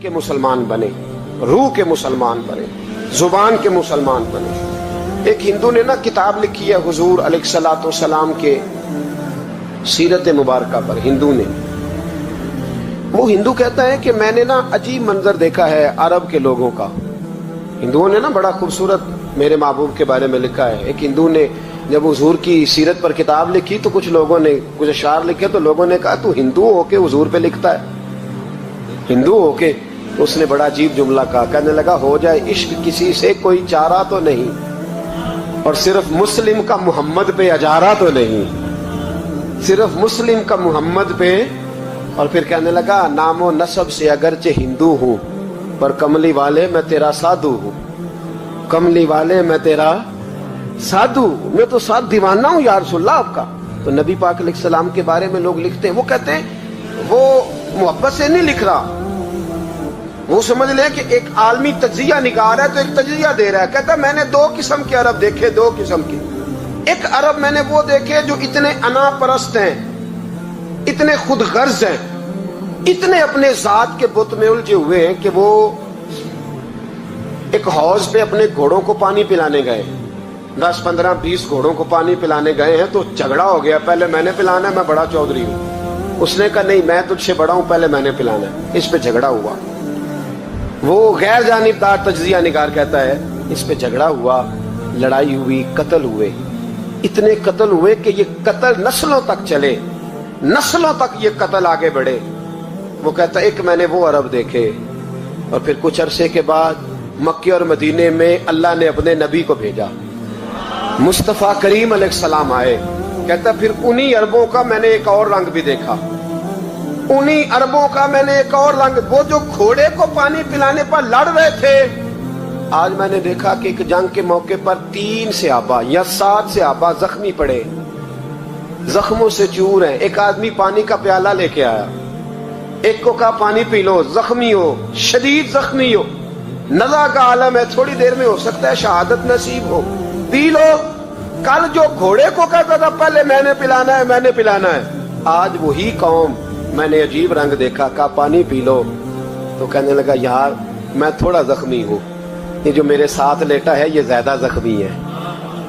کے مسلمان بنے, روح کے مسلمان بنے, زبان کے مسلمان بنے. ایک ہندو نے نا کتاب لکھی ہے حضور علیہ الصلوۃ والسلام کے سیرت مبارکہ پر. ہندو نے, وہ ہندو کہتا ہے کہ میں نے نا عجیب منظر دیکھا ہے عرب کے لوگوں کا. ہندوؤں نے نا بڑا خوبصورت میرے محبوب کے بارے میں لکھا ہے. ایک ہندو نے جب حضور کی سیرت پر کتاب لکھی تو کچھ لوگوں نے کچھ اشعار لکھے, تو لوگوں نے کہا تو ہندو ہو کے حضور پہ لکھتا ہے, ہندو ہو کے. اس نے بڑا عجیب جملہ کہا, کہنے لگا ہو جائے عشق کسی سے کوئی چارہ تو نہیں, اور صرف مسلم کا محمد پہ اجارہ تو نہیں, صرف مسلم کا محمد پہ. اور پھر کہنے لگا نام و نسب سے اگرچہ ہندو ہوں پر کملی والے میں تیرا سادھو ہوں, کملی والے میں تیرا سادھو, میں تو ساتھ دیوانہ ہوں یا رسول اللہ آپ کا. تو نبی پاک علیہ السلام کے بارے میں لوگ لکھتے ہیں, وہ کہتے ہیں وہ محبت سے نہیں لکھ رہا, وہ سمجھ لیں کہ ایک عالمی تجزیہ نگار ہے تو ایک تجزیہ دے رہا ہے. کہتا ہے میں نے دو قسم کے عرب دیکھے, دو قسم کے. ایک عرب میں نے وہ دیکھے جو اتنے انا پرست ہیں, اتنے خود غرض ہیں, اتنے اپنے ذات کے بت میں الجھے ہوئے ہیں کہ وہ ایک حوض پہ اپنے گھوڑوں کو پانی پلانے گئے, 10 15 20 گھوڑوں کو پانی پلانے گئے ہیں, تو جھگڑا ہو گیا, پہلے میں نے پلانا ہے, میں بڑا چودھری ہوں. اس نے کہا نہیں میں تجھ سے بڑا ہوں, پہلے میں نے پلانا ہے. اس پہ جھگڑا ہوا. وہ غیر جانبدار تجزیہ نگار کہتا ہے اس پہ جھگڑا ہوا, لڑائی ہوئی, قتل ہوئے, اتنے قتل ہوئے کہ یہ قتل نسلوں تک چلے, نسلوں تک یہ قتل آگے بڑھے. وہ کہتا ہے ایک میں نے وہ عرب دیکھے. اور پھر کچھ عرصے کے بعد مکے اور مدینے میں اللہ نے اپنے نبی کو بھیجا, مصطفیٰ کریم علیہ السلام آئے. کہتا پھر انہی عربوں کا میں نے ایک اور رنگ بھی دیکھا, انہی عربوں کا میں نے ایک اور رنگ. وہ جو گھوڑے کو پانی پلانے پر لڑ رہے تھے, آج میں نے دیکھا کہ ایک جنگ کے موقع پر 3 صحابہ یا 7 صحابہ زخمی پڑے, زخموں سے چور ہیں. ایک آدمی پانی کا پیالہ لے کے آیا, ایک کو کہا پانی پی لو, زخمی ہو, شدید زخمی ہو, نزع کا عالم ہے, تھوڑی دیر میں ہو سکتا ہے شہادت نصیب ہو, پی لو. کل جو گھوڑے کو کہتا تھا پہلے میں نے پلانا ہے, میں نے پلانا ہے, آج وہی قوم میں نے عجیب رنگ دیکھا, کہا پانی پی لو. تو کہنے لگا یار میں تھوڑا زخمی ہوں, یہ جو میرے ساتھ لیٹا ہے یہ زیادہ زخمی ہے,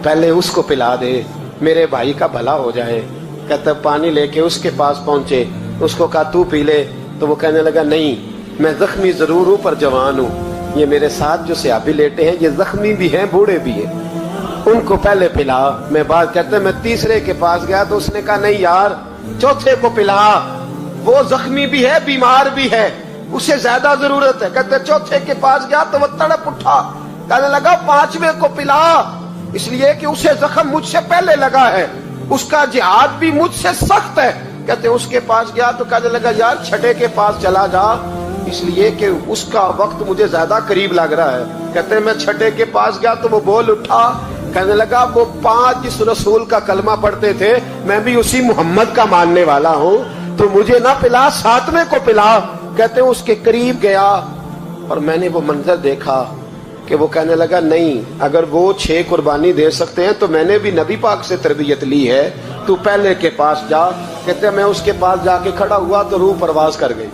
پہلے اس کو پلا دے, میرے بھائی کا بھلا ہو جائے. کہتا پانی لے کے اس کے پاس پہنچے, اس کو کہا تو پی لے. تو وہ کہنے لگا نہیں میں زخمی ضرور ہوں پر جوان ہوں, یہ میرے ساتھ جو صحابی لیٹے ہیں یہ زخمی بھی ہیں بوڑھے بھی ہیں, ان کو پہلے پلا. میں بات کرتے میں تیسرے کے پاس گیا تو اس نے کہا نہیں یار چوتھے کو پلا, وہ زخمی بھی ہے بیمار بھی ہے, اسے زیادہ ضرورت ہے. کہتے چوتھے کے پاس گیا تو وہ تڑپ اٹھا, کہنے لگا 5ویں کو پلا, اس لیے کہ اسے زخم مجھ سے پہلے لگا ہے, اس کا جہاد بھی مجھ سے سخت ہے. کہتے اس کے پاس گیا تو کہنے لگا یار 6 کے پاس چلا جا, اس لیے کہ اس کا وقت مجھے زیادہ قریب لگ رہا ہے. کہتے میں 6 کے پاس گیا تو وہ بول اٹھا, کہنے لگا وہ 5 جس رسول کا کلمہ پڑھتے تھے میں بھی اسی محمد کا ماننے والا ہوں, تو مجھے نہ پلا 7ویں کو پلا. کہتے اس کے قریب گیا اور میں نے وہ منظر دیکھا کہ وہ کہنے لگا نہیں اگر وہ 6 قربانی دے سکتے ہیں تو میں نے بھی نبی پاک سے تربیت لی ہے, تو پہلے کے پاس جا. کہتے میں اس کے پاس جا کے کھڑا ہوا تو روح پرواز کر گئی.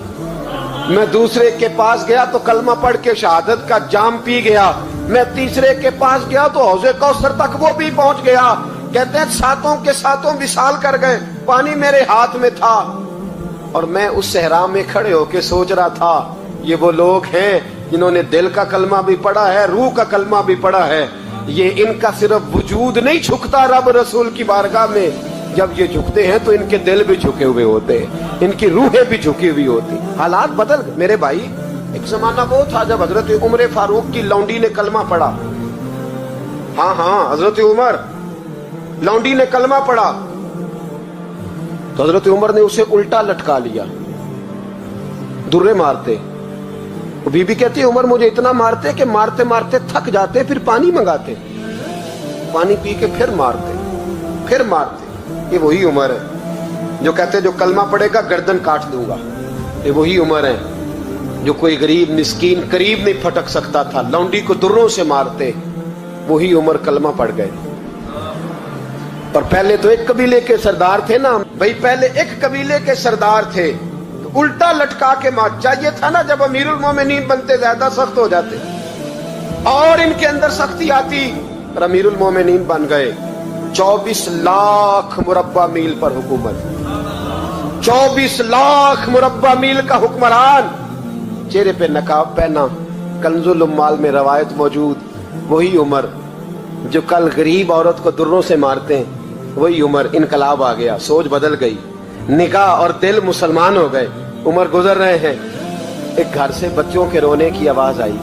میں دوسرے کے پاس گیا تو کلمہ پڑھ کے شہادت کا جام پی گیا. میں تیسرے کے پاس گیا تو حوض کوثر تک وہ بھی پہنچ گیا. کہتے ہیں 7 کے 7 وصال کر گئے, پانی میرے ہاتھ میں تھا اور میں اس صحرا میں کھڑے ہو کے سوچ رہا تھا یہ وہ لوگ ہیں جنہوں نے دل کا کلمہ بھی پڑھا ہے, روح کا کلمہ بھی پڑھا ہے. یہ ان کا صرف وجود نہیں جھکتا رب رسول کی بارگاہ میں, جب یہ جھکتے ہیں تو ان کے دل بھی جھکے ہوئے ہوتے ہیں, ان کی روحیں بھی جھکی ہوئی ہوتی. حالات بدل گئے میرے بھائی. ایک زمانہ وہ تھا جب حضرت عمر فاروق کی لونڈی نے کلمہ پڑھا, ہاں حضرت عمر لونڈی نے کلمہ پڑھا تو حضرت عمر نے اسے الٹا لٹکا لیا, درے مارتے. بی بی کہتی ہے عمر مجھے اتنا مارتے کہ مارتے مارتے تھک جاتے, پھر پانی منگاتے, پانی پی کے پھر مارتے. یہ وہی عمر ہے جو کہتے جو کلمہ پڑھے گا گردن کاٹ دوں گا. یہ وہی عمر ہے جو کوئی غریب مسکین قریب نہیں پھٹک سکتا تھا, لونڈی کو دروں سے مارتے. وہی عمر کلمہ پڑھ گئے. اور پہلے تو ایک قبیلے کے سردار تھے نا بھائی, پہلے ایک قبیلے کے سردار تھے, تو الٹا لٹکا کے مار. چاہیے تھا نا جب امیرُ المومنین بنتے زیادہ سخت ہو جاتے اور ان کے اندر سختی آتی, اور امیرُ المومنین بن گئے. 24 لاکھ مربع میل پر حکومت, 24 لاکھ مربع میل کا حکمران, چہرے پہ نقاب پہنا. کنز الاموال میں روایت موجود, وہی عمر جو کل غریب عورت کو دروں سے مارتے ہیں, وہی عمر. انقلاب آ گیا, سوچ بدل گئی, نگاہ اور دل مسلمان ہو گئے. عمر گزر رہے ہیں, ایک گھر سے بچوں کے رونے کی آواز آئی.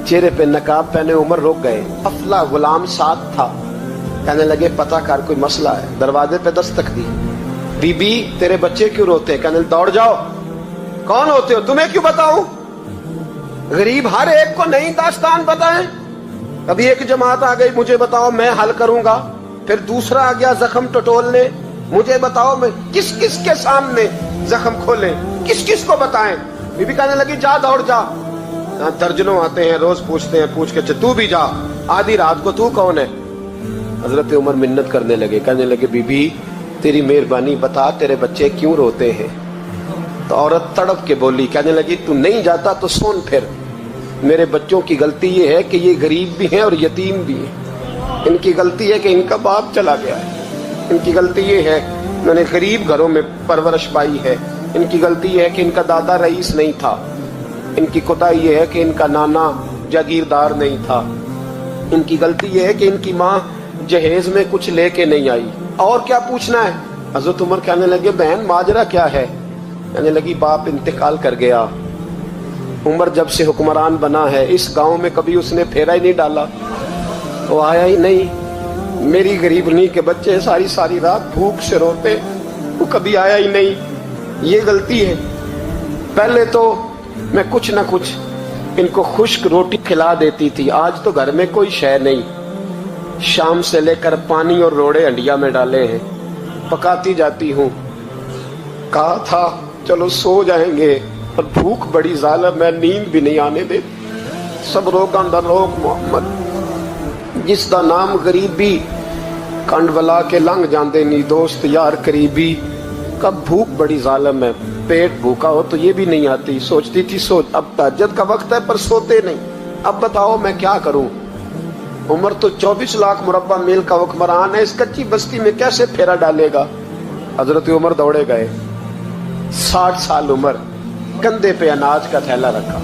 چہرے پہ نقاب پہنے عمر رک گئے. افلا غلام ساتھ تھا. کہنے لگے پتہ کر کوئی مسئلہ ہے. دروازے پہ دستک دی. بی بی تیرے بچے کیوں روتے ہیں؟ کہنے دوڑ جاؤ. کون ہوتے ہو؟ تمہیں کیوں بتاؤں؟ غریب ہر ایک کو نئی داستان بتائیں. ابھی ایک جماعت آ گئی, مجھے بتاؤ میں حل کروں گا. پھر دوسرا آ گیا زخم ٹٹولنے, مجھے بتاؤ میں کس کس کے سامنے زخم کھولیں, کس کس کو بتائیں. بی بی کہنے لگی جا دوڑ جا. درجنوں آتے ہیں, روز پوچھتے ہیں, پوچھ کے تو بھی جا. آدھی رات کو تو کون ہے؟ حضرت عمر منت کرنے لگے, کہنے لگے بی بی تیری مہربانی بتا تیرے بچے کیوں روتے ہیں. تو عورت تڑپ کے بولی, کہنے لگی تو نہیں جاتا تو سن پھر. میرے بچوں کی غلطی یہ ہے کہ یہ غریب بھی ہیں اور یتیم بھی ہیں. ان کی غلطی ہے کہ ان کا باپ چلا گیا ہے. ان کی غلطی یہ ہے میں نے غریب گھروں میں پرورش پائی ہے. ان کی غلطی یہ ہے کہ ان کا دادا رئیس نہیں تھا. ان کی کوتاہی یہ ہے کہ ان کا نانا جاگیردار نہیں تھا. ان کی غلطی یہ ہے کہ ان کی ماں جہیز میں کچھ لے کے نہیں آئی. اور کیا پوچھنا ہے؟ حضرت عمر کہنے لگے بہن ماجرا کیا ہے؟ کہنے لگی باپ انتقال کر گیا. عمر جب سے حکمران بنا ہے اس گاؤں میں کبھی اس نے پھیرا ہی نہیں ڈالا, وہ آیا ہی نہیں. میری غریبنی کے بچے ساری ساری رات بھوک سے روتے, وہ کبھی آیا ہی نہیں. یہ غلطی ہے. پہلے تو میں کچھ نہ کچھ ان کو خشک روٹی کھلا دیتی تھی, آج تو گھر میں کوئی شے نہیں. شام سے لے کر پانی اور روڑے ہنڈیا میں ڈالے ہیں, پکاتی جاتی ہوں. کہا تھا چلو سو جائیں گے, اور بھوک بڑی ظالم ہے, نیند بھی نہیں آنے دے. سب روگاں دا روگ محمد, جس دا نام غریبی کنڈ ولا کے لنگ جاندے نی دوست یار قریبی. کب بھوک بڑی ظالم ہے, پیٹ بھوکا ہو تو یہ بھی نہیں آتی. سوچتی تھی سوچ اب تہجد کا وقت ہے پر سوتے نہیں. اب بتاؤ میں کیا کروں. عمر تو 24 لاکھ مربع میل کا حکمران ہے, اس کچی بستی میں کیسے پھیرا ڈالے گا. حضرت عمر دوڑے گئے. 60 سال عمر, کندھے پہ اناج کا تھیلا رکھا,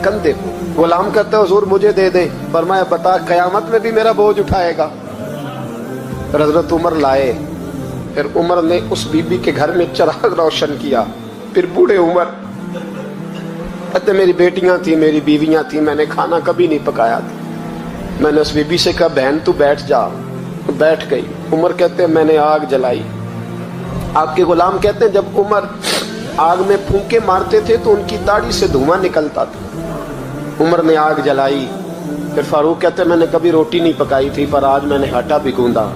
کندھے پہ. غلام کہتے حضور مجھے دے دیں. فرمایا بتا قیامت میں بھی میرا بوجھ اٹھائے گا. پھر حضرت عمر لائے. پھر عمر نے اس بی بی کے گھر میں چراغ روشن کیا. پھر بوڑھے عمر کہتے میری بیٹیاں تھیں, میری بیویاں تھیں, میں نے کھانا کبھی نہیں پکایا تھا. میں نے اس بی بی سے کہا بہن تو بیٹھ جا. بیٹھ گئی. عمر کہتے میں نے آگ جلائی. آپ کے غلام کہتے ہیں جب عمر آگ میں پھونکے مارتے تھے تو ان کی داڑھی سے دھواں نکلتا تھا. عمر نے آگ جلائی. پھر فاروق کہتے میں نے کبھی روٹی نہیں پکائی تھی پر آج میں نے آٹا بھی گوندا.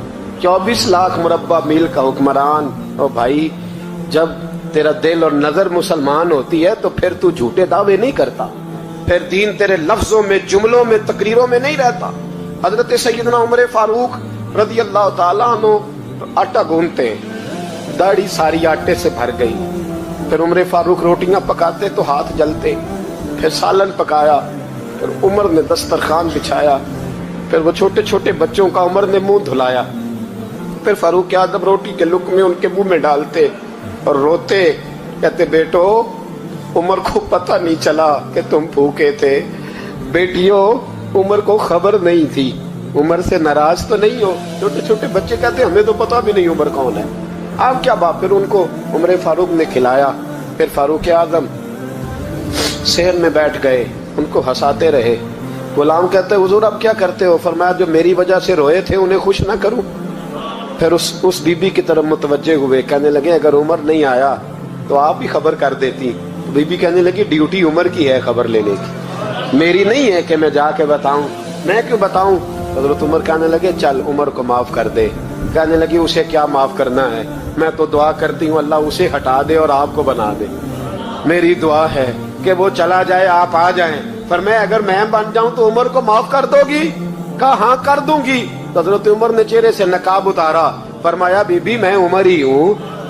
24 لاکھ مربع میل کا حکمران. اور بھائی جب تیرا دل اور نظر مسلمان ہوتی ہے تو پھر تو جھوٹے دعوے نہیں کرتا, پھر دین تیرے لفظوں میں, جملوں میں, تقریروں میں نہیں رہتا. حضرت سیدنا عمر فاروق رضی اللہ تعالیٰ عنہ آٹا گونتے ہیں, داڑھی ساری آٹے سے بھر گئی. پھر عمر فاروق روٹیاں پکاتے تو ہاتھ جلتے. پھر سالن پکایا. پھر عمر نے دسترخوان بچھایا. پھر وہ چھوٹے چھوٹے بچوں کا عمر نے منہ دھلایا. پھر فاروق اعظم روٹی کے لقمے ان کے منہ میں ڈالتے اور روتے, کہتے بیٹو عمر کو پتہ نہیں چلا کہ تم بھوکے تھے. بیٹیوں عمر کو خبر نہیں تھی. عمر سے ناراض تو نہیں ہو. چھوٹے چھوٹے بچے کہتے ہمیں تو پتہ بھی نہیں عمر کون ہے, آپ کیا باپ. پھر ان کو عمر فاروق نے کھلایا. پھر فاروق اعظم سیر میں بیٹھ گئے, ان کو ہنساتے رہے. غلام کہتے حضور اب کیا کرتے ہو؟ فرمایا جو میری وجہ سے روئے تھے انہیں خوش نہ کروں. پھر اس بی بی کی طرف متوجہ ہوئے, کہنے لگے اگر عمر نہیں آیا تو آپ ہی خبر کر دیتی. بی بی کہنے لگی ڈیوٹی عمر کی ہے خبر لینے کی, میری نہیں ہے کہ میں جا کے بتاؤں. میں کیوں بتاؤں؟ حضرت عمر کہنے لگے چل عمر کو معاف کر دے. کہنے لگی اسے کیا معاف کرنا ہے, میں تو دعا کرتی ہوں اللہ اسے ہٹا دے اور آپ کو بنا دے. میری دعا ہے کہ وہ چلا جائے آپ آ جائیں. فرمایا اگر میں بن جاؤں تو عمر کو معاف کر دو گی؟ کہا ہاں کر دوں گی. حضرت عمر نے چہرے سے نقاب اتارا. فرمایا بی بی میں عمر ہی ہوں,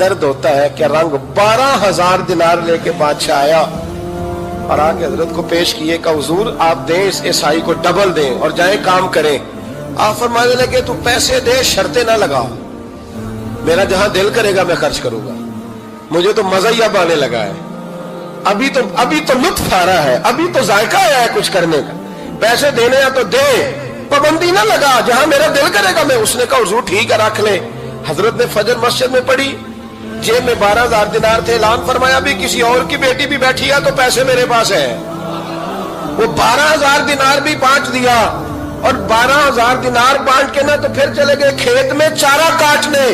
درد ہوتا ہے، کیا رنگ۔ 12,000 دینار لے کے بادشاہ آیا اور آ کے حضرت کو پیش کیے کہ حضور آپ دیں اس عیسائی کو ڈبل دیں اور جائیں کام کریں۔ آپ فرمانے لگے تو پیسے دے، شرطیں نہ لگا، میرا جہاں دل کرے گا میں خرچ کروں گا، مجھے تو مزہ ہی اب آنے لگا ہے، ابھی تو لطف آ رہا ہے، ابھی تو ذائقہ آیا ہے کچھ کرنے کا، پیسے دینے ہیں تو دے، پابندی نہ لگا، جہاں میرا دل کرے گا میں۔ اس نے کہا حضور ٹھیک ہے رکھ لیں۔ حضرت نے فجر مسجد میں پڑھی، جیب میں 12,000 دینار تھے، اعلان فرمایا بھی کسی اور کی بیٹی بھی بیٹھی ہے تو پیسے میرے پاس ہے۔ وہ 12,000 دینار بھی بانٹ دیا، اور 12,000 دینار بانٹ کے نہ تو پھر چلے گئے کھیت میں چارہ کاٹنے۔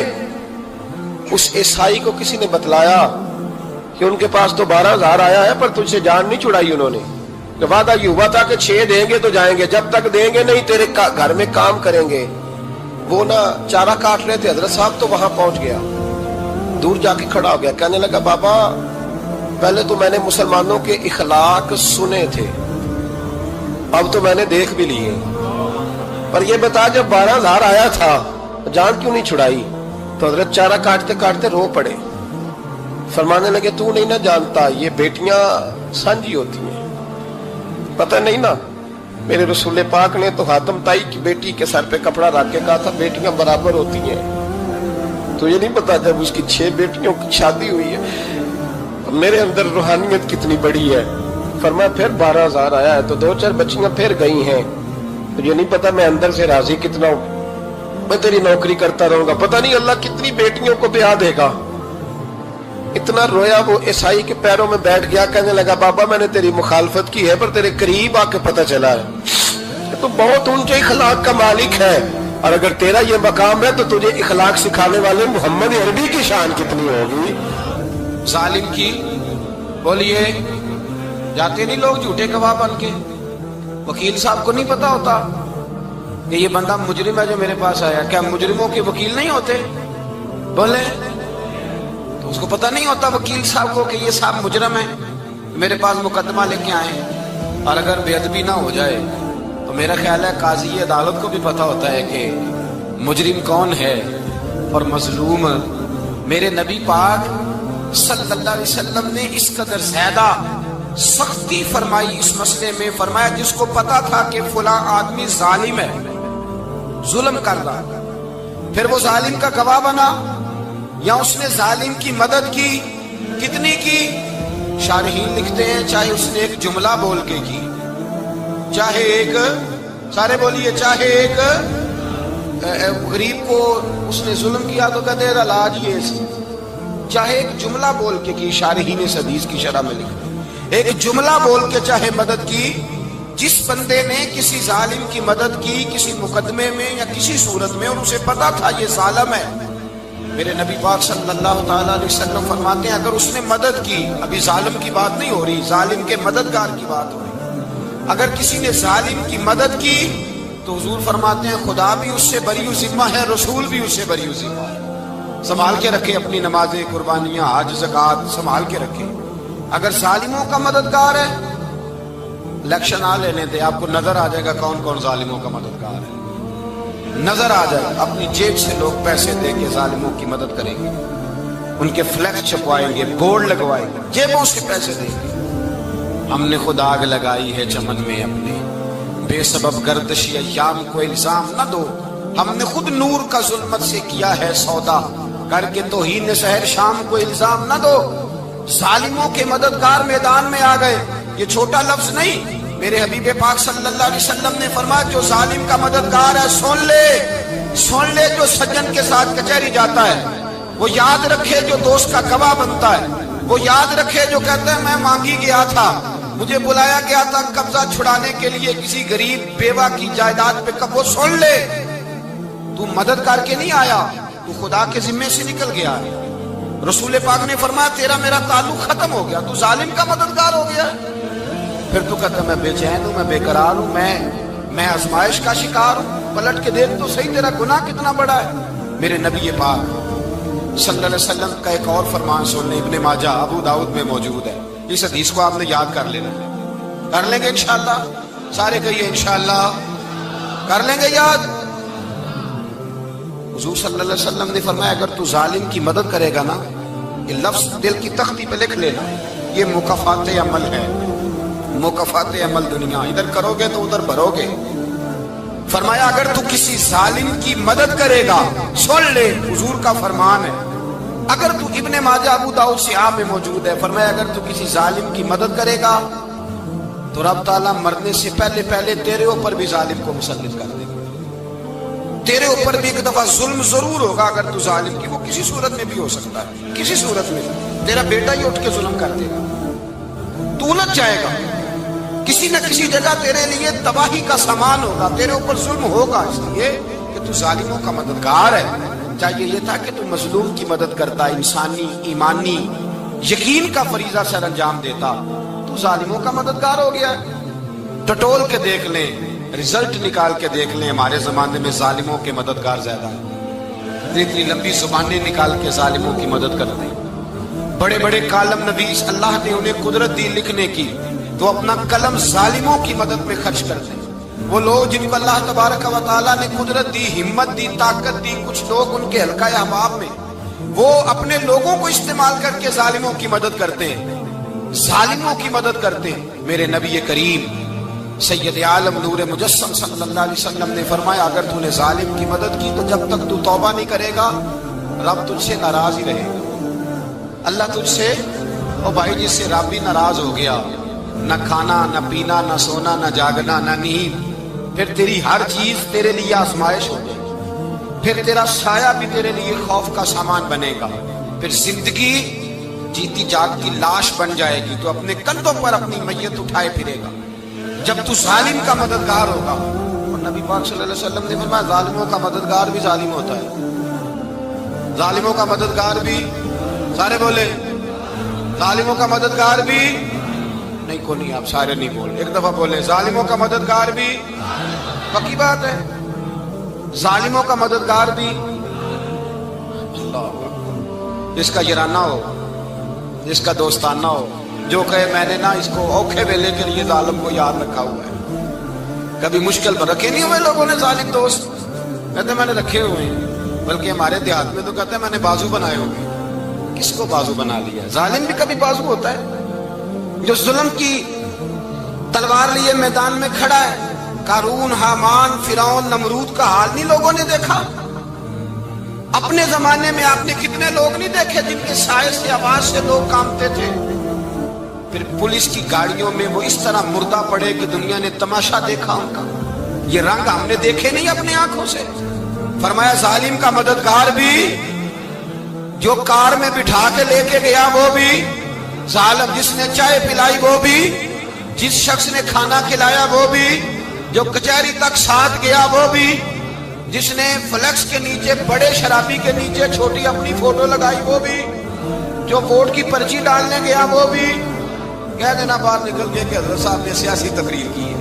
اس عیسائی کو کسی نے بتلایا کہ ان کے پاس تو 12,000 آیا ہے پر تجھ سے جان نہیں چھڑائی انہوں نے، کہ وعدہ یہ ہوا تھا کہ 6 دیں گے تو جائیں گے، جب تک دیں گے نہیں تیرے گھر میں کام کریں گے۔ وہ نہ چارہ کاٹ رہے تھے، حضرت صاحب تو وہاں پہنچ گیا، دور جا کے کھڑا ہو گیا، کہنے لگا بابا پہلے تو میں نے مسلمانوں کے اخلاق سنے تھے، اب تو میں نے دیکھ بھی لیے، پر یہ بتا جب 12,000 آیا تھا جان کیوں نہیں چھڑائی؟ تو حضرت چارہ کاٹتے کاٹتے رو پڑے، فرمانے لگے تو نہیں نہ جانتا یہ بیٹیاں سانجھی ہوتی ہیں، پتہ نہیں نا، میرے رسول پاک نے تو حاتم تائی کی بیٹی کے سر پہ کپڑا رکھ کے کہا تھا بیٹیاں برابر ہوتی ہیں، تو یہ نہیں پتا جب اس کی 6 بیٹیوں کی شادی ہوئی ہے میرے اندر روحانیت کتنی بڑی ہے۔ فرمایا پھر 12,000 آیا ہے تو 2-4 بچیاں پھر گئی ہیں، تو یہ نہیں پتا میں اندر سے راضی کتنا ہوں، میں تیری نوکری کرتا رہوں گا، پتہ نہیں اللہ کتنی بیٹیوں کو بیاہ دے گا۔ اتنا رویا، وہ عیسائی کے پیروں میں بیٹھ گیا، کہنے لگا بابا میں نے تیری مخالفت کی ہے پر تیرے قریب آ کے پتہ چلا ہے کہ تو بہت اونچے اخلاق کا مالک ہے، اور اگر تیرا یہ مقام ہے تو تجھے اخلاق سکھانے والے محمد عربی کی شان کتنی ہوگی۔ ظالم کی بولیے جاتے نہیں لوگ جھوٹے گواہ بن کے، وکیل صاحب کو نہیں پتا ہوتا کہ یہ بندہ مجرم ہے جو میرے پاس آیا، کیا مجرموں کے وکیل نہیں ہوتے؟ بولے تو اس کو پتہ نہیں ہوتا وکیل صاحب کو کہ یہ صاحب مجرم ہے، میرے پاس مقدمہ لے کے آئے، اور اگر بے ادبی نہ ہو جائے تو میرا خیال ہے قاضی عدالت کو بھی پتہ ہوتا ہے کہ مجرم کون ہے اور مظلوم۔ میرے نبی پاک صلی اللہ علیہ وسلم نے اس قدر زیادہ سختی فرمائی اس مسئلے میں، فرمایا جس کو پتا تھا کہ فلاں آدمی ظالم ہے، ظلم کر رہا، پھر وہ ظالم کا گواہ بنا یا اس نے ظالم کی مدد کی، کتنی کی؟ شارحین لکھتے ہیں چاہے اس نے ایک جملہ بول کے کی، چاہے ایک، سارے بولیے، چاہے ایک غریب کو اس نے ظلم کیا تو کہتے ہیں علاج یہ سی، چاہے ایک جملہ بول کے کی، شارحین اس حدیث کی شرح میں لکھتے ہیں ایک جملہ بول کے چاہے مدد کی، جس بندے نے کسی ظالم کی مدد کی کسی مقدمے میں یا کسی صورت میں اور اسے پتا تھا یہ ظالم ہے، میرے نبی پاک صلی اللہ تعالیٰ علیہ وسلم فرماتے ہیں اگر اس نے مدد کی، ابھی ظالم کی بات نہیں ہو رہی، ظالم کے مددگار کی بات ہو رہی، اگر کسی نے ظالم کی مدد کی تو حضور فرماتے ہیں خدا بھی اس سے بری ذمہ ہے، رسول بھی اس سے بری ذمہ ہے۔ سنبھال کے رکھے اپنی نمازیں، قربانیاں، حج، زکوٰۃ سنبھال کے رکھے۔ اگر ظالموں کا مددگار ہے، الیکشن آ لینے دے، آپ کو نظر آ جائے گا کون کون ظالموں کا مددگار ہے، نظر آ جائے گا، اپنی جیب سے لوگ پیسے دے کے ظالموں کی مدد کریں گے، ان کے فلیکس چھپوائیں گے، بورڈ لگوائیں گے، جیبوں سے پیسے دیں گے۔ ہم نے خود آگ لگائی ہے چمن میں اپنے، بے سبب گردشی ایام کو الزام نہ دو، ہم نے خود نور کا ظلمت سے کیا ہے سودا، کر کے توہین سحر شام کو الزام نہ دو۔ ظالموں کے مددگار میدان میں آ گئے، یہ چھوٹا لفظ نہیں، میرے حبیب پاک صلی اللہ علیہ وسلم نے فرمایا جو ظالم کا مددگار ہے سن لے جو سجن کے ساتھ کچہری جاتا ہے، وہ یاد رکھے جو دوست کا گواہ بنتا ہے، وہ یاد رکھے جو کہتا ہے میں مانگی گیا تھا، مجھے بلایا گیا تھا قبضہ چھڑانے کے لیے کسی غریب بیوہ کی جائیداد پہ، وہ سن لے تو مدد کر کے نہیں آیا، تو خدا کے ذمے سے نکل گیا ہے۔ رسول پاک نے فرمایا تیرا میرا تعلق ختم ہو گیا، تو ظالم کا مددگار ہو گیا، پھر تو کہتا میں بے چین ہوں، میں بے قرار ہوں، میں آزمائش کا شکار ہوں، پلٹ کے دیکھ تو صحیح تیرا گناہ کتنا بڑا ہے۔ میرے نبی پاک صلی اللہ علیہ وسلم کا ایک اور فرمان سننے، ابن ماجہ ابو داؤد میں موجود ہے، اس حدیث کو آپ نے یاد کر لینا، کر لیں گے انشاءاللہ، سارے کہیے انشاءاللہ کر لیں گے یاد۔ حضور صلی اللہ علیہ وسلم نے فرمایا اگر تو ظالم کی مدد کرے گا نا، یہ لفظ دل کی تختی پہ لکھ لینا، یہ مکافات عمل ہے، مکافات عمل دنیا، ادھر کرو گے تو ادھر بھرو گے۔ فرمایا اگر تو کسی ظالم کی مدد کرے گا، سن لے حضور کا فرمان ہے، اگر تو ابن ماجہ ابو داؤد صحاح میں موجود ہے، فرمایا اگر تو کسی ظالم کی مدد کرے گا تو رب تعالیٰ مرنے سے پہلے پہلے تیرے اوپر بھی ظالم کو مسلط کر دے گا، تیرے اوپر بھی ایک دفعہ ظلم ضرور ہوگا اگر تو ظالم کی، وہ کسی صورت میں بھی ہو سکتا ہے، کسی صورت میں تیرا بیٹا ہی اٹھ کے ظلم کر دے گا، تو الجھ جائے گا، کسی نہ کسی جگہ تیرے لیے تباہی کا سامان ہوگا، تیرے اوپر ظلم ہوگا، اس لیے کہ تو ظالموں کا مددگار ہے۔ چاہیے یہ تھا کہ تو مظلوم کی مدد کرتا، انسانی ایمانی یقین کا فریضہ سر انجام دیتا، تو ظالموں کا مددگار ہو گیا ہے۔ ٹٹول کے دیکھ لیں، رزلٹ نکال کے دیکھ لیں، ہمارے زمانے میں ظالموں کے مددگار زیادہ ہیں، اتنی لمبی زبانیں نکال کے ظالموں کی مدد کرتے ہیں، بڑے بڑے کالم نویس اللہ نے انہیں قدرت دی لکھنے کی، تو اپنا قلم ظالموں کی مدد میں خرچ کرتے ہیں۔ وہ لوگ جن کو اللہ تبارک و تعالیٰ نے قدرت دی، ہمت دی، طاقت دی، کچھ لوگ ان کے حلقہ احباب میں وہ اپنے لوگوں کو استعمال کر کے ظالموں کی مدد کرتے ہیں، ظالموں کی مدد کرتے ہیں۔ میرے نبی کریم سید عالم نور مجسم صلی اللہ علیہ وسلم نے فرمایا اگر تو نے ظالم کی مدد کی تو جب تک تو توبہ نہیں کرے گا رب تجھ سے ناراض ہی رہے گا۔ اللہ تجھ سے، او بھائی جس سے رب بھی ناراض ہو گیا، نہ کھانا نہ پینا نہ سونا نہ جاگنا نہ نیند، پھر تیری ہر چیز تیرے لیے آزمائش ہو جائے گی، پھر تیرا سایہ بھی تیرے لیے خوف کا سامان بنے گا، پھر زندگی جیتی جاگتی لاش بن جائے گی، تو اپنے کندھوں پر اپنی میت اٹھائے پھرے گا جب تو ظالم کا مددگار ہوگا۔ اور نبی پاک صلی اللہ علیہ وسلم نے فرمایا ظالموں کا مددگار بھی ظالم ہوتا ہے، ظالموں کا مددگار بھی، سارے بولے ظالموں کا مددگار بھی نہیں، کو نہیں، آپ سارے نہیں بولے، ایک دفعہ بولے ظالموں کا مددگار بھی، پکی بات ہے، ظالموں کا مددگار بھی۔ اللہ، جس کا یارانہ ہو، جس کا دوستانہ ہو، جو کہے میں نے نا اس کو اوکھے ویلے کے لیے ظالم کو یاد رکھا ہوا ہے، کبھی مشکل پر رکھے نہیں ہوئے لوگوں نے ظالم دوست، کہتے میں نے رکھے ہوئے ہیں، بلکہ ہمارے دیہات میں تو کہتے ہیں میں نے بازو بنائے ہوئے۔ کس کو بازو بنا لیا؟ ظالم بھی کبھی بازو ہوتا ہے، جو ظلم کی تلوار لیے میدان میں کھڑا ہے۔ قارون، حامان، فرعون، نمرود کا حال نہیں لوگوں نے دیکھا؟ اپنے زمانے میں آپ نے کتنے لوگ نہیں دیکھے جن کے سائے سے، آواز سے لوگ کانپتے تھے؟ پھر پولیس کی گاڑیوں میں وہ اس طرح مردہ پڑے کہ دنیا نے تماشا دیکھا ان کا، یہ رنگ ہم نے دیکھے نہیں اپنی آنکھوں سے۔ فرمایا ظالم کا مددگار بھی، جو کار میں بٹھا کے لے کے گیا وہ بھی ظالم، جس نے چائے پلائی وہ بھی، جس شخص نے کھانا کھلایا وہ بھی، جو کچہری تک ساتھ گیا وہ بھی، جس نے فلیکس کے نیچے، بڑے شرابی کے نیچے چھوٹی اپنی فوٹو لگائی وہ بھی، جو ووٹ کی پرچی ڈالنے گیا وہ بھی۔ کہہ دینا باہر نکل کے کہ حضرت صاحب نے سیاسی تقریر کی ہے،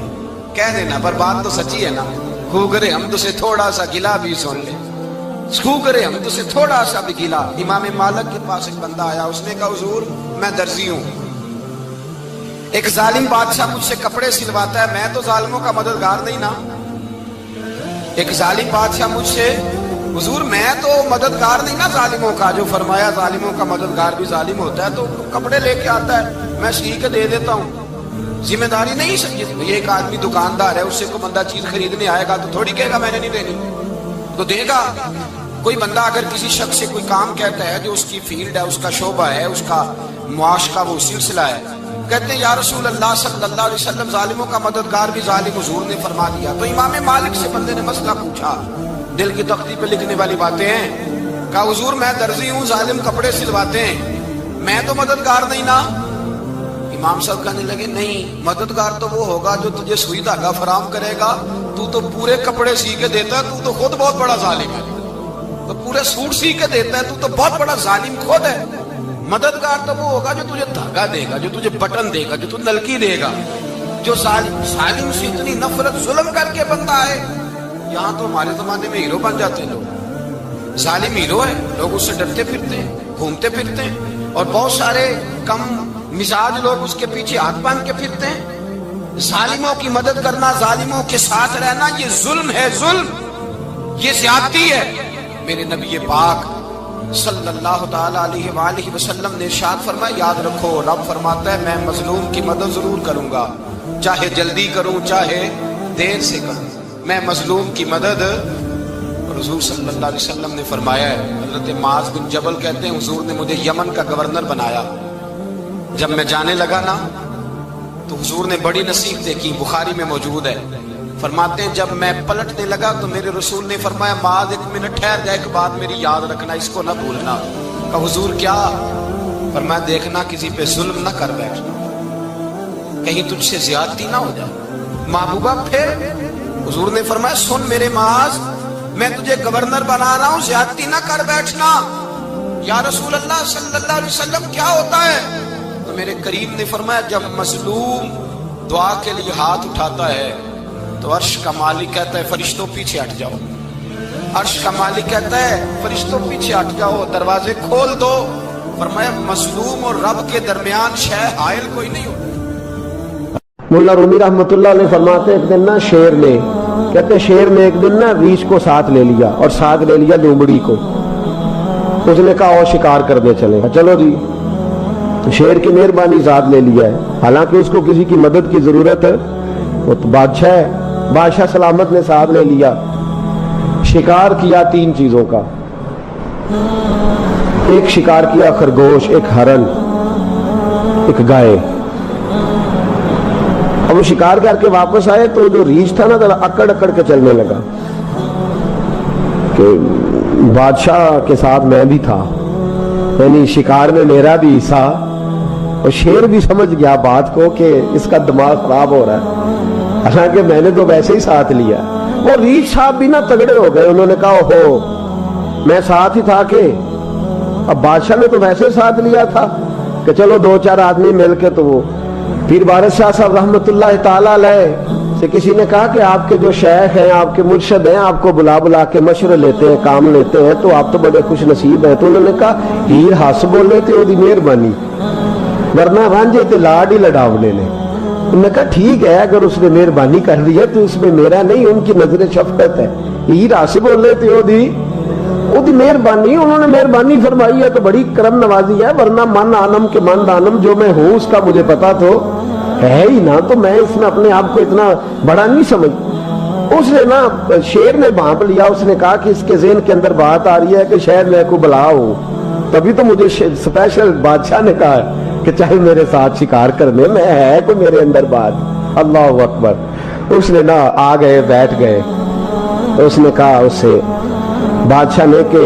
کہہ دینا، پر بات تو سچی ہے نا۔ خو کرے ہم تو سے تھوڑا سا گلا بھی سن لے، خو کرے ہم تو سے تھوڑا سا بھی گلا۔ امام مالک کے پاس ایک بندہ آیا، اس نے کہا حضور میں درزی ہوں، ایک ظالم بادشاہ مجھ سے کپڑے سلواتا ہے، میں تو ظالموں کا مددگار نہیں نا۔ ایک ظالم بادشاہ مجھ سے، حضور میں تو مددگار نہیں نا ظالموں کا، جو فرمایا ظالموں کا مددگار بھی ظالم ہوتا ہے، تو کپڑے لے کے آتا ہے میں سی کے دے دیتا ہوں، ذمہ داری نہیں سمجھے۔ یہ ایک آدمی دکاندار ہے، اس سے کوئی بندہ چیز خریدنے آئے گا تو تھوڑی کہے گا میں نے نہیں دینی، تو دے گا۔ کوئی بندہ اگر کسی شخص سے کوئی کام کہتا ہے جو اس کی فیلڈ ہے، اس کا شعبہ ہے، اس کا معاش کا وہ سلسلہ ہے، کہتے ہیں یا رسول اللہ صلی اللہ علیہ وسلم ظالموں کا مددگار بھی ظالم، حضور نے فرما دیا۔ تو امام مالک سے بندے نے مسئلہ پوچھا، دل کی تختی پہ لکھنے والی باتیں ہیں، کہا حضور میں درزی ہوں، ظالم کپڑے سلواتے ہیں، میں تو مددگار نہیں نا۔ امام صاحب کہنے لگے نہیں، مددگار تو وہ ہوگا جو تجھے سوئی دھاگا فراہم کرے گا، تو پورے کپڑے سی کے دیتا ہے، تو خود بہت بڑا ظالم ہے، تو پورے سوٹ سی کے دیتا ہے، تو بہت بڑا ظالم خود ہے۔ مددگار تو وہ ہوگا جو تجھے دھاگا دے گا، جو تجھے بٹن دے گا، جو تجھے نلکی دے گا، جو ظالم سے اتنی نفرت ظلم کر کے بندہ ہے۔ یہاں تو ہمارے زمانے میں ہیرو بن جاتے ہیں لوگ، ظالم ہیرو ہے، لوگ اس سے ڈرتے پھرتے ہیں، گھومتے پھرتے ہیں، اور بہت سارے کم مزاج لوگ اس کے پیچھے ہاتھ باندھ کے پھرتے ہیں۔ ظالموں کی مدد کرنا، ظالموں کے ساتھ رہنا، یہ ظلم ہے، ظلم، یہ زیادتی ہے۔ میرے نبی پاک صلی اللہ تعالی علیہ وآلہ وسلم نے ارشاد فرمایا یاد رکھو رب فرماتا ہے میں مظلوم کی مدد ضرور کروں گا، چاہے جلدی کروں چاہے دیر سے کروں، میں مظلوم کی مدد۔ حضور صلی اللہ علیہ وسلم نے فرمایا ہے، حضرت معاذ بن جبل کہتے ہیں حضور نے مجھے یمن کا گورنر بنایا، جب میں جانے لگا نا تو حضور نے بڑی نصیحتیں کی، بخاری میں موجود ہے، فرماتے ہیں جب میں پلٹنے لگا تو میرے رسول نے فرمایا معاذ ایک منٹ ٹھہر جا، ایک بات میری یاد رکھنا، اس کو نہ بھولنا۔ کہا حضور کیا؟ فرمایا دیکھنا کسی پہ ظلم نہ کر بیٹھنا، کہیں تجھ سے زیادتی نہ ہو جائے۔ محبوبہ پھر حضور نے فرمایا سن میرے معاذ میں تجھے گورنر بنا رہا ہوں، زیادتی نہ کر بیٹھنا۔ یا رسول اللہ صلی اللہ علیہ وسلم کیا ہوتا ہے؟ تو میرے کریم نے فرمایا جب مظلوم دعا کے لیے ہاتھ اٹھاتا ہے تو عرش کا مالک کہتا ہے فرشتوں پیچھے ہٹ جاؤ، عرش کا مالک کہتا ہے فرشتوں پیچھے ہٹ جاؤ، دروازے کھول دو۔ فرمایا مظلوم اور رب کے درمیان شے حائل کوئی نہیں ہوتا۔ مولا رومی رحمت اللہ علیہ فرماتے ہیں ایک دن نا شیر نے، کہتے شیر نے ایک دن نا ریچھ کو ساتھ لے لیا اور ساتھ لے لیا لومڑی کو، اس نے کہا اور شکار کرنے چلے، چلو جی، شیر کی مہربانی ذات لے لیا ہے، حالانکہ اس کو کسی کی مدد کی ضرورت ہے، وہ تو بادشاہ ہے، بادشاہ سلامت نے ساتھ لے لیا، شکار کیا 3 چیزوں کا، ایک شکار کیا خرگوش، ایک ہرن، ایک گائے۔ اب وہ شکار کر کے واپس آئے تو جو ریچھ تھا نا ذرا اکڑ اکڑ کے چلنے لگا کہ بادشاہ کے ساتھ میں بھی تھا، یعنی شکار میں میرا بھی حصہ، اور شیر بھی سمجھ گیا بات کو کہ اس کا دماغ خراب ہو رہا ہے، حالانکہ میں نے تو ویسے ہی ساتھ لیا۔ وہ ریچھ صاحب بھی نا تگڑے ہو گئے، انہوں نے کہا اوہو میں ساتھ ہی تھا کہ اب بادشاہ نے تو ویسے ساتھ لیا تھا کہ چلو 2-4 آدمی مل کے تو وہ پیر بارش شاہ صاحب رحمت اللہ تعالیٰ علیہ سے کسی نے کہا کہ آپ کے جو شیخ ہیں آپ کے مرشد ہیں آپ کو بلا بلا کے مشورے لیتے ہیں کام لیتے ہیں تو آپ تو بڑے خوش نصیب ہیں، تو انہوں نے کہا ہیر ہس بولے تے وہ دی مہربانی ورنہ رانجے تے لاڈ ہی لڑاونے نے۔ انہوں نے کہا ٹھیک ہے اگر اس نے مہربانی کر دی ہے تو اس میں میرا نہیں، ان کی نظر شفقت ہے، ہیر ہس بولے تے وہ دی مہربانی، انہوں نے مہربانی فرمائی ہے تو بڑی کرم نوازی ہے، ورنہ من آنم کے من دانم جو میں ہوں اس کا مجھے پتا تو ہے ہی نا، تو میں اس میں اپنے آپ کو اتنا بڑا نہیں سمجھ۔ اس نے نا شیر نے بھانپ لیا، اس نے کہا کہ اس کے ذہن کے اندر بات آ رہی ہے کہ شاید میں کو بلا ہوں، تبھی تو مجھے اسپیشل بادشاہ نے کہا کہ چاہے میرے ساتھ شکار کرنے میں ہے کوئی میرے اندر بات۔ اللہ اکبر۔ اس نے نا آ گئے بیٹھ گئے، اس نے کہا اس سے بادشاہ نے کہ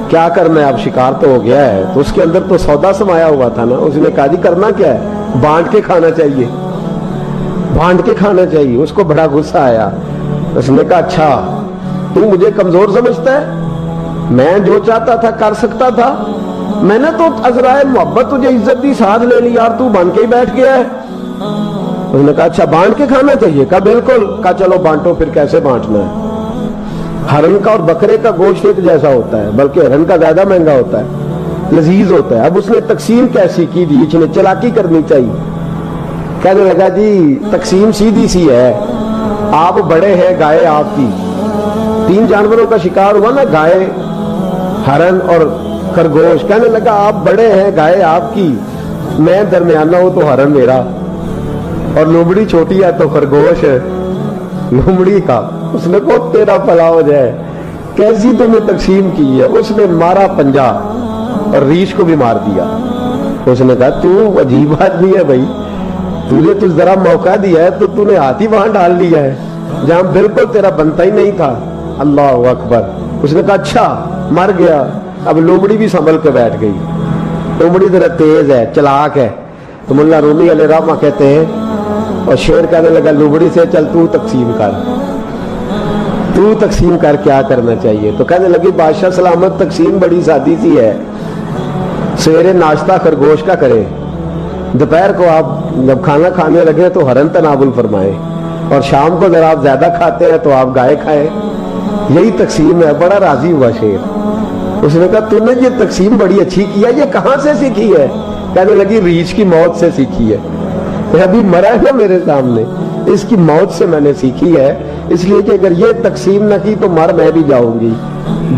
کیا کرنا ہے، اب شکار تو ہو گیا ہے، تو اس کے اندر تو سودا سمایا ہوا تھا نا، اس نے کہا جی کرنا کیا ہے، بانٹ کے کھانا چاہیے، بانٹ کے کھانا چاہیے۔ اس کو بڑا غصہ آیا، اس نے کہا اچھا تو مجھے کمزور سمجھتا ہے، میں جو چاہتا تھا کر سکتا تھا، میں نے تو عذرائے محبت تجھے عزت دی ساتھ لے لی یار، تو بن کے ہی بیٹھ گیا ہے۔ اس نے کہا اچھا بانٹ کے کھانا چاہیے، کہا بالکل، کہا چلو بانٹو، پھر کیسے بانٹنا ہے۔ ہرن کا اور بکرے کا گوشت ایک جیسا ہوتا ہے، بلکہ ہرن کا زیادہ مہنگا ہوتا ہے، لذیذ ہوتا ہے۔ اب اس نے تقسیم کیسی کی دی، اس نے چلاکی کرنی چاہیے، کہنے لگا جی تقسیم سیدھی سی ہے، آپ بڑے ہیں گائے آپ کی، 3 جانوروں کا شکار ہوا نا، گائے ہرن اور خرگوش، کہنے لگا آپ بڑے ہیں گائے آپ کی، میں درمیانہ ہوں تو ہرن میرا، اور لومڑی چھوٹی ہے تو خرگوش لومڑی کا۔ اس نے کہا تیرا بھلا ہو جائے، کیسی تم نے تقسیم کی ہے۔ اس نے مارا پنجا اور ریچھ کو بھی مار دیا۔ اس نے کہا تو عجیب آدمی ہے بھائی، تجھے تو ذرا موقع دیا ہے تو تو نے ہاتھ ہی وہاں ڈال لیا ہے جہاں بالکل تیرا بنتا ہی نہیں تھا۔ اللہ اکبر۔ اس نے کہا اچھا مر گیا۔ اب لومڑی بھی سنبھل کے بیٹھ گئی، لومڑی ذرا تیز ہے چلاک ہے، تو مولا رومی علیہ رحمہ کہتے ہیں، اور شیر کہنے لگا لومڑی سے چل تو تقسیم کر، تو تقسیم کر کیا کرنا چاہیے۔ تو کہنے لگی بادشاہ سلامت تقسیم بڑی سادی سی ہے، سویرے ناشتہ خرگوش کا کرے، دوپہر کو آپ جب کھانا کھانے لگے تو ہرن تناول فرمائے، اور شام کو ذرا آپ زیادہ کھاتے ہیں تو آپ گائے کھائیں، یہی تقسیم ہے۔ بڑا راضی ہوا شیر۔ اس نے کہا تو نے یہ تقسیم بڑی اچھی کی ہے، یہ کہاں سے سیکھی ہے؟ کہنے لگی ریچھ کی موت سے سیکھی ہے، ابھی مرا ہے میرے سامنے، اس کی موت سے میں نے سیکھی ہے، اس لیے کہ اگر یہ تقسیم نہ کی تو مر میں بھی جاؤں گی۔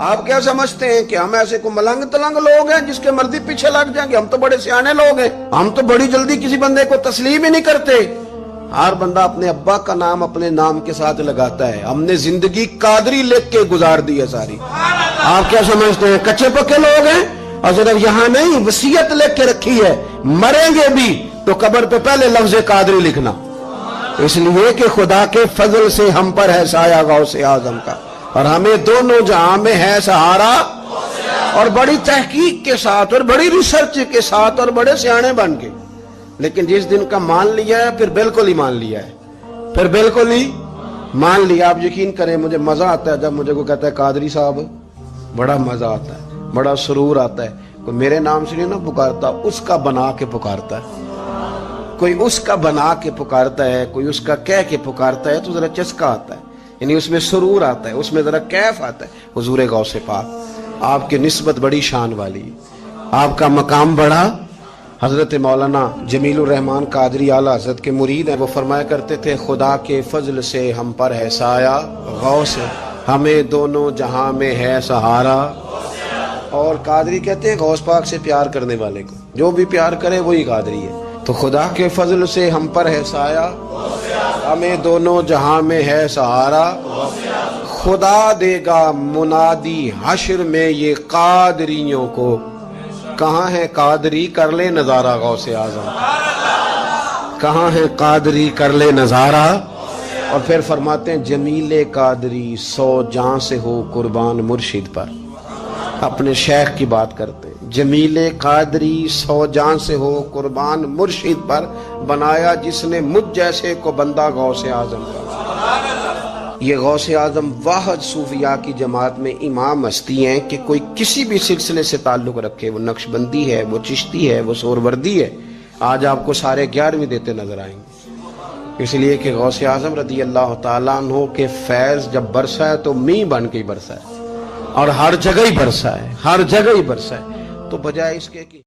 آپ کیا سمجھتے ہیں کہ ہم ایسے کو ملنگ تلنگ لوگ ہیں جس کے مرضی پیچھے لگ جائیں گے؟ ہم تو بڑے سیانے لوگ ہیں، ہم تو بڑی جلدی کسی بندے کو تسلیم ہی نہیں کرتے۔ ہر بندہ اپنے ابا کا نام اپنے نام کے ساتھ لگاتا ہے۔ ہم نے زندگی قادری لکھ کے گزار دی ہے ساری۔ آپ کیا سمجھتے ہیں کچے پکے لوگ ہیں؟ اور صرف یہاں نہیں، وصیت لکھ کے رکھی ہے، مریں گے بھی تو قبر پہ پہلے لفظ قادری لکھنا، اس لیے کہ خدا کے فضل سے ہم پر ہے سایہ غوث اعظم کا، اور ہمیں دونوں جہاں میں ہے سہارا۔ اور بڑی تحقیق کے ساتھ اور بڑی ریسرچ کے ساتھ اور بڑے سیانے بن کے، لیکن جس دن کا مان لیا ہے پھر بالکل ہی مان لیا ہے، پھر بالکل ہی مان لیا۔ آپ یقین کریں مجھے مزہ آتا ہے جب مجھے کوئی کہتا ہے قادری صاحب، بڑا مزہ آتا ہے، بڑا سرور آتا ہے۔ کوئی میرے نام سے نہیں نہ پکارتا، اس کا بنا کے پکارتا ہے، کوئی اس کا بنا کے پکارتا ہے، کوئی اس کا کہہ کے پکارتا ہے تو ذرا چسکا آتا ہے، یعنی اس میں سرور آتا ہے، اس میں ذرا کیف آتا ہے۔ حضور غوث پاک آپ کی نسبت بڑی شان والی، آپ کا مقام بڑا۔ حضرت مولانا جمیل الرحمن قادری اعلیٰ حضرت کے مرید ہیں، وہ فرمایا کرتے تھے خدا کے فضل سے ہم پر ہے سایہ غوث، ہمیں دونوں جہاں میں ہے سہارا۔ اور قادری کہتے ہیں غوث پاک سے پیار کرنے والے کو، جو بھی پیار کرے وہی قادری ہے۔ تو خدا کے فضل سے ہم پر ہے سایہ، ہمیں دونوں جہاں میں ہے سہارا، خدا دے گا منادی حشر میں یہ قادریوں کو، کہاں ہے قادری کر لے نظارہ غوث اعظم، کہاں ہے قادری کر لے نظارہ۔ اور پھر فرماتے ہیں جمیل قادری 100 جاں سے ہو قربان مرشد پر، اپنے شیخ کی بات کرتے ہیں، جمیل قادری 100 جاں سے ہو قربان مرشد پر، بنایا جس نے مجھ جیسے کو بندہ غوث اعظم کا۔ یہ غوث اعظم واحد صوفیاء کی جماعت میں امام ہستی ہیں کہ کوئی کسی بھی سلسلے سے تعلق رکھے، وہ نقشبندی ہے، وہ چشتی ہے، وہ سہروردی ہے، آج آپ کو سارے 11ویں دیتے نظر آئیں گے۔ اس لیے کہ غوث اعظم رضی اللہ تعالیٰ عنہ کے فیض جب برسا ہے تو می بن کے ہی برسا ہے، اور ہر جگہ ہی برسا ہے، ہر جگہ ہی برسا ہے۔ تو بجائے اس کے کہ